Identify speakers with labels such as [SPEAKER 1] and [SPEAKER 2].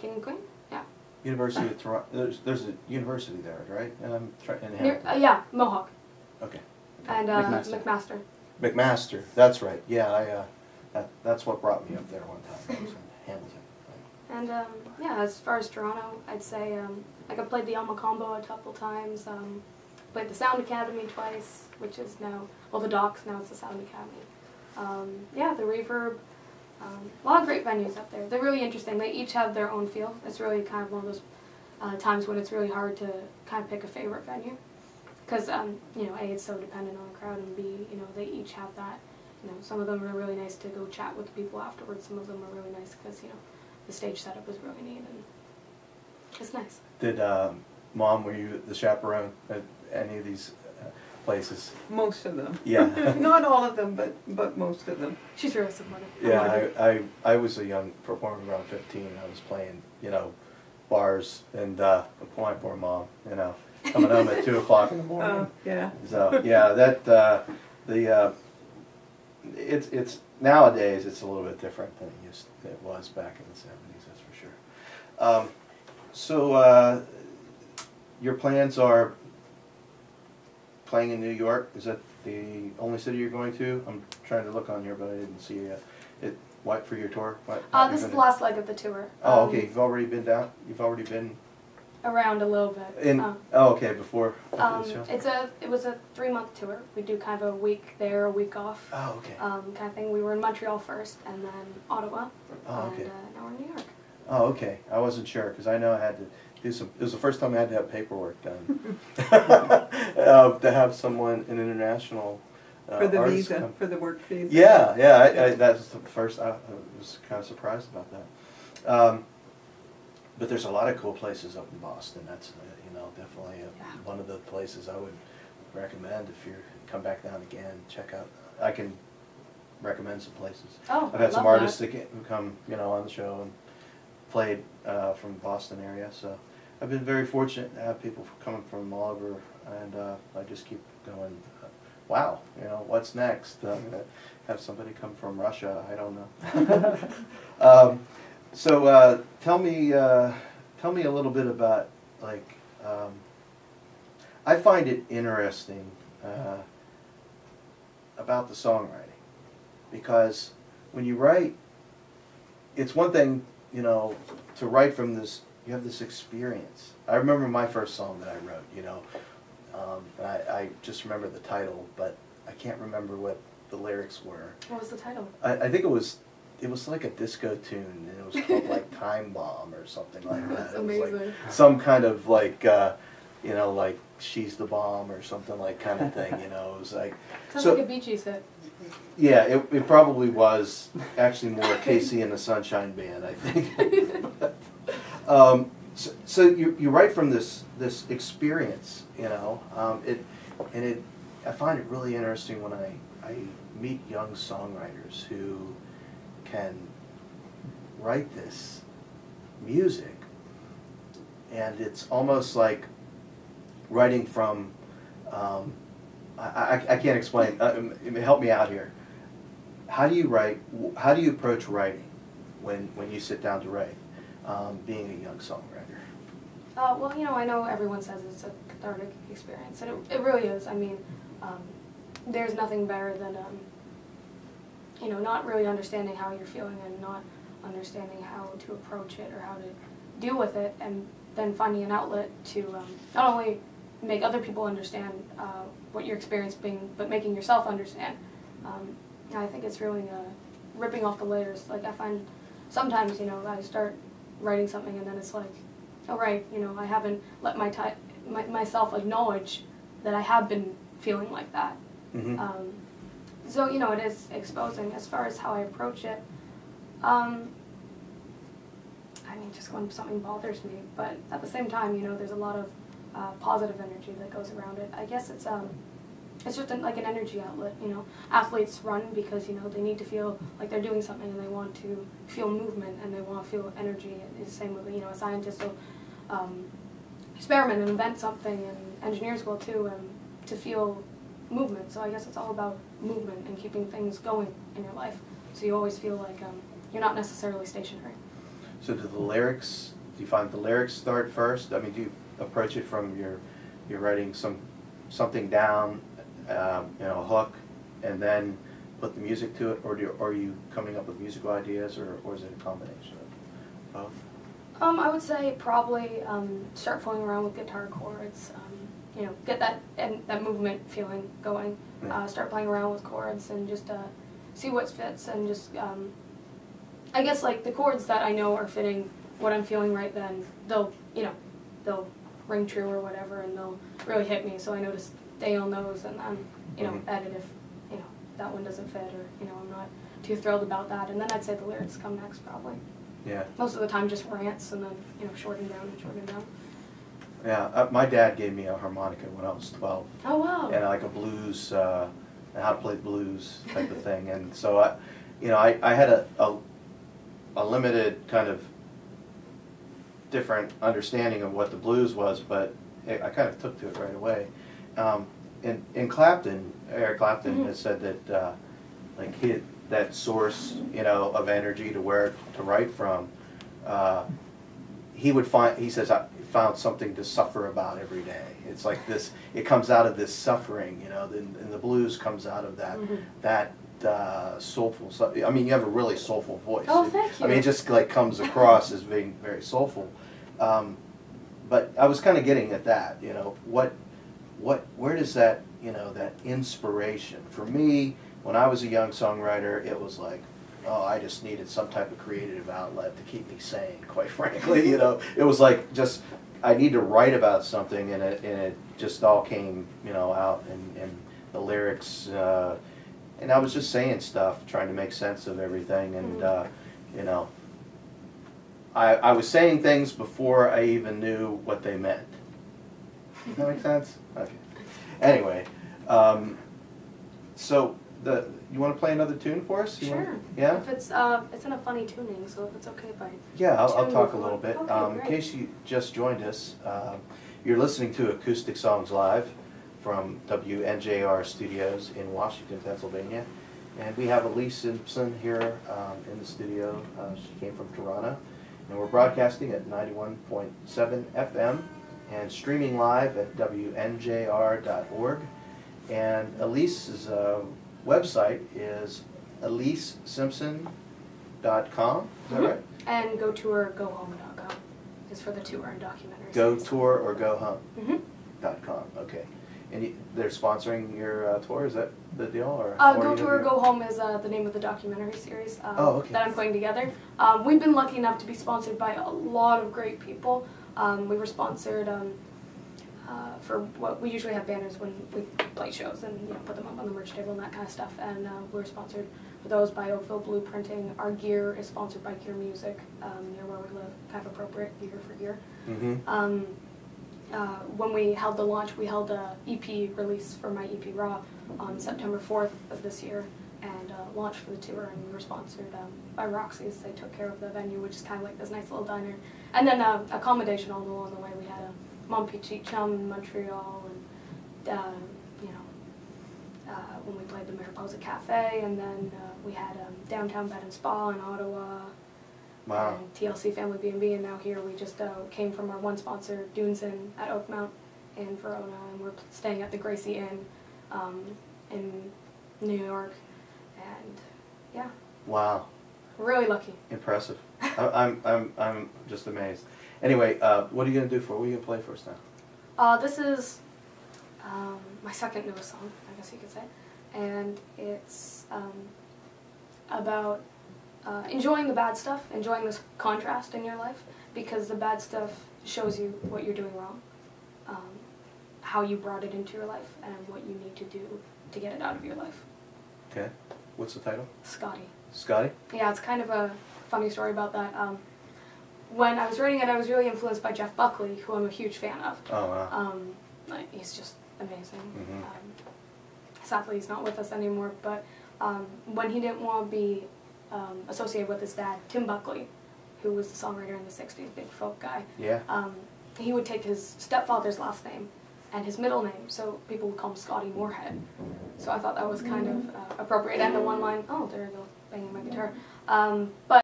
[SPEAKER 1] King and Queen, yeah.
[SPEAKER 2] University of Toronto. There's a university there, right?
[SPEAKER 1] Yeah, Mohawk.
[SPEAKER 2] Okay.
[SPEAKER 1] And McMaster.
[SPEAKER 2] McMaster, that's right. Yeah, that's what brought me up there one time. I was in Hamilton.
[SPEAKER 1] And yeah, as far as Toronto, I'd say like I played the Alma Combo a couple times. Played the Sound Academy twice, which is now, well, the Docks, now it's the Sound Academy. Yeah, the Reverb. A lot of great venues up there. They're really interesting. They each have their own feel. It's really kind of one of those times when it's really hard to kind of pick a favorite venue. Because, you know, A, it's so dependent on the crowd, and B, you know, they each have that. You know, some of them are really nice to go chat with the people afterwards. Some of them are really nice because, you know, the stage setup is really neat, and it's nice.
[SPEAKER 2] Did Mom, were you the chaperone at any of these places?
[SPEAKER 3] Most of them.
[SPEAKER 2] Yeah.
[SPEAKER 3] Not all of them, but most of them.
[SPEAKER 1] She's really supportive.
[SPEAKER 2] Yeah, I was a young performer around 15. I was playing, you know, bars, and poor Mom, you know, coming home at 2 o'clock in the morning.
[SPEAKER 3] Oh, yeah.
[SPEAKER 2] So yeah, that it's nowadays it's a little bit different than it was back in the 70s. That's for sure. So your plans are playing in New York. Is that the only city you're going to? I'm trying to look on here, but I didn't see it. What for your tour?
[SPEAKER 1] This is the last leg of the tour.
[SPEAKER 2] Oh, okay. You've already been down. You've already been
[SPEAKER 1] around a little bit.
[SPEAKER 2] Oh, okay. Before the show.
[SPEAKER 1] It was a 3-month tour. We do kind of a week there, a week off.
[SPEAKER 2] Oh, okay.
[SPEAKER 1] Kind of thing. We were in Montreal first, and then Ottawa.
[SPEAKER 2] Oh, okay.
[SPEAKER 1] And now we're in New York.
[SPEAKER 2] Oh, okay. I wasn't sure because I know I had to do some. It was the first time I had to have paperwork done to have someone an international
[SPEAKER 3] for the
[SPEAKER 2] artist
[SPEAKER 3] visa,
[SPEAKER 2] come.
[SPEAKER 3] For the work visa.
[SPEAKER 2] Yeah, yeah. That was the first. I was kind of surprised about that. But there's a lot of cool places up in Boston. That's you know, definitely one of the places I would recommend if you come back down again. Check out. I can recommend some places.
[SPEAKER 1] Oh,
[SPEAKER 2] I've had some artists that come, you know, on the show and played from the Boston area. So I've been very fortunate to have people coming from all over, and I just keep going. Wow, you know, what's next? I'm gonna have somebody come from Russia. I don't know. So tell me a little bit about, like, I find it interesting about the songwriting, because when you write, it's one thing, you know, to write from this. You have this experience. I remember my first song that I wrote. You know, I just remember the title, but I can't remember what the lyrics were.
[SPEAKER 1] What was the title?
[SPEAKER 2] I think it was like a disco tune, and it was called like Time Bomb or something like that.
[SPEAKER 1] That's
[SPEAKER 2] it was
[SPEAKER 1] amazing.
[SPEAKER 2] like some kind of like, you know, like She's the Bomb or something like kind of thing, you know. It was like...
[SPEAKER 1] Sounds like a Bee Gees hit.
[SPEAKER 2] Yeah, it probably was actually more Casey and the Sunshine Band, I think. So you write from this experience, you know, I find it really interesting when I meet young songwriters who can write this music, and it's almost like writing from, I can't explain, help me out here. How do you write, how do you approach writing when you sit down to write, being a young songwriter?
[SPEAKER 1] Well, you know, I know everyone says it's a cathartic experience, and it really is. I mean, there's nothing better than, you know, not really understanding how you're feeling and not understanding how to approach it or how to deal with it, and then finding an outlet to not only make other people understand what you're experiencing, but making yourself understand. I think it's really ripping off the layers. Like, I find sometimes, you know, I start writing something and then it's like, oh right, you know, I haven't let myself acknowledge that I have been feeling like that. Mm-hmm. So, you know, it is exposing. As far as how I approach it, I mean, just when something bothers me, but at the same time, you know, there's a lot of positive energy that goes around it. I guess it's just like an energy outlet, you know. Athletes run because, you know, they need to feel like they're doing something, and they want to feel movement, and they want to feel energy. It's the same with, you know, a scientist will experiment and invent something, and engineers will too, to feel movement. So I guess it's all about movement and keeping things going in your life, so you always feel like you're not necessarily stationary.
[SPEAKER 2] So do you find the lyrics start first? I mean, do you approach it from you're writing something down, a hook, and then put the music to it, or are you coming up with musical ideas, or is it a combination of both?
[SPEAKER 1] I would say probably start fooling around with guitar chords, get that movement feeling going.
[SPEAKER 2] Yeah.
[SPEAKER 1] Start playing around with chords and just see what fits, and just I guess like the chords that I know are fitting what I'm feeling right then, they'll ring true or whatever, and they'll really hit me. So I know to stay on those, and then edit if that one doesn't fit, or I'm not too thrilled about that, and then I'd say the lyrics come next probably.
[SPEAKER 2] Yeah.
[SPEAKER 1] Most of the time just rants, and then shorten down and shorten down.
[SPEAKER 2] Yeah, my dad gave me a harmonica when I was 12.
[SPEAKER 1] Oh wow.
[SPEAKER 2] And like a blues, how to play blues type of thing, and so I had a limited kind of different understanding of what the blues was, but I kind of took to it right away. In Clapton, Eric Clapton has said that like that source of energy to where to write from, he says, I found something to suffer about every day. It's like this, it comes out of this suffering, and the blues comes out of that soulful, I mean, you have a really soulful voice.
[SPEAKER 1] Oh, thank you.
[SPEAKER 2] I mean, it just like comes across as being very soulful. But I was kind of getting at that, where does that, that inspiration? For me, when I was a young songwriter, it was like, oh, I just needed some type of creative outlet to keep me sane, quite frankly. It was like just, I need to write about something, and it just all came, out, and the lyrics, and I was just saying stuff, trying to make sense of everything, and, I was saying things before I even knew what they meant. Does that make sense? Okay. Anyway, so you want to play another tune for us?
[SPEAKER 1] Sure.
[SPEAKER 2] Yeah?
[SPEAKER 1] If it's in a funny tuning, so if it's okay if I...
[SPEAKER 2] Yeah, I'll talk a little bit.
[SPEAKER 1] Okay,
[SPEAKER 2] in case you just joined us, you're listening to Acoustic Songs Live from WNJR Studios in Washington, Pennsylvania. And we have Elyse Simpson here in the studio. She came from Toronto. And we're broadcasting at 91.7 FM and streaming live at WNJR.org. And Elyse's website is ElyseSimpson.com. Is that right?
[SPEAKER 1] And GoTourGoHome.com is for the tour and documentary.
[SPEAKER 2] Go Tour or Go Home.com. Okay. And they're sponsoring your tour, is that the deal? Or
[SPEAKER 1] Go Tour, Go Home is the name of the documentary series
[SPEAKER 2] okay.
[SPEAKER 1] that I'm putting together. We've been lucky enough to be sponsored by a lot of great people. We were sponsored for what we usually have banners when we play shows and put them up on the merch table and that kind of stuff. And we were sponsored for those by Oakville Blueprinting. Our gear is sponsored by Gear Music near where we live, kind of appropriate gear for gear. When we held the launch, we held a EP release for my EP Raw on September 4th of this year, and launched for the tour, and we were sponsored by Roxy's. They took care of the venue, which is kind of like this nice little diner. And then accommodation all along the way. We had a Montpetit Chum in Montreal, and when we played the Mariposa Cafe, and then we had Downtown Bed and Spa in Ottawa.
[SPEAKER 2] Wow.
[SPEAKER 1] And TLC Family B&B, and now here we just came from our one sponsor, Dunes Inn at Oakmount in Verona, and we're staying at the Gracie Inn in New York, and yeah.
[SPEAKER 2] Wow.
[SPEAKER 1] Really lucky.
[SPEAKER 2] Impressive. I'm just amazed. Anyway, what are you gonna do what are you gonna play for us now?
[SPEAKER 1] This is my second newest song, I guess you could say, and it's about enjoying the bad stuff, enjoying this contrast in your life, because the bad stuff shows you what you're doing wrong, how you brought it into your life, and what you need to do to get it out of your life.
[SPEAKER 2] Okay. What's the title?
[SPEAKER 1] Scotty.
[SPEAKER 2] Scotty?
[SPEAKER 1] Yeah, it's kind of a funny story about that. When I was writing it, I was really influenced by Jeff Buckley, who I'm a huge fan of.
[SPEAKER 2] Oh, wow.
[SPEAKER 1] He's just amazing. Sadly, he's not with us anymore, but when he didn't want to be associated with his dad, Tim Buckley, who was the songwriter in the 60s, big folk guy.
[SPEAKER 2] Yeah.
[SPEAKER 1] He would take his stepfather's last name and his middle name, so people would call him Scotty Moorhead. So I thought that was kind of appropriate. And the one line, oh, there you go, banging my guitar. But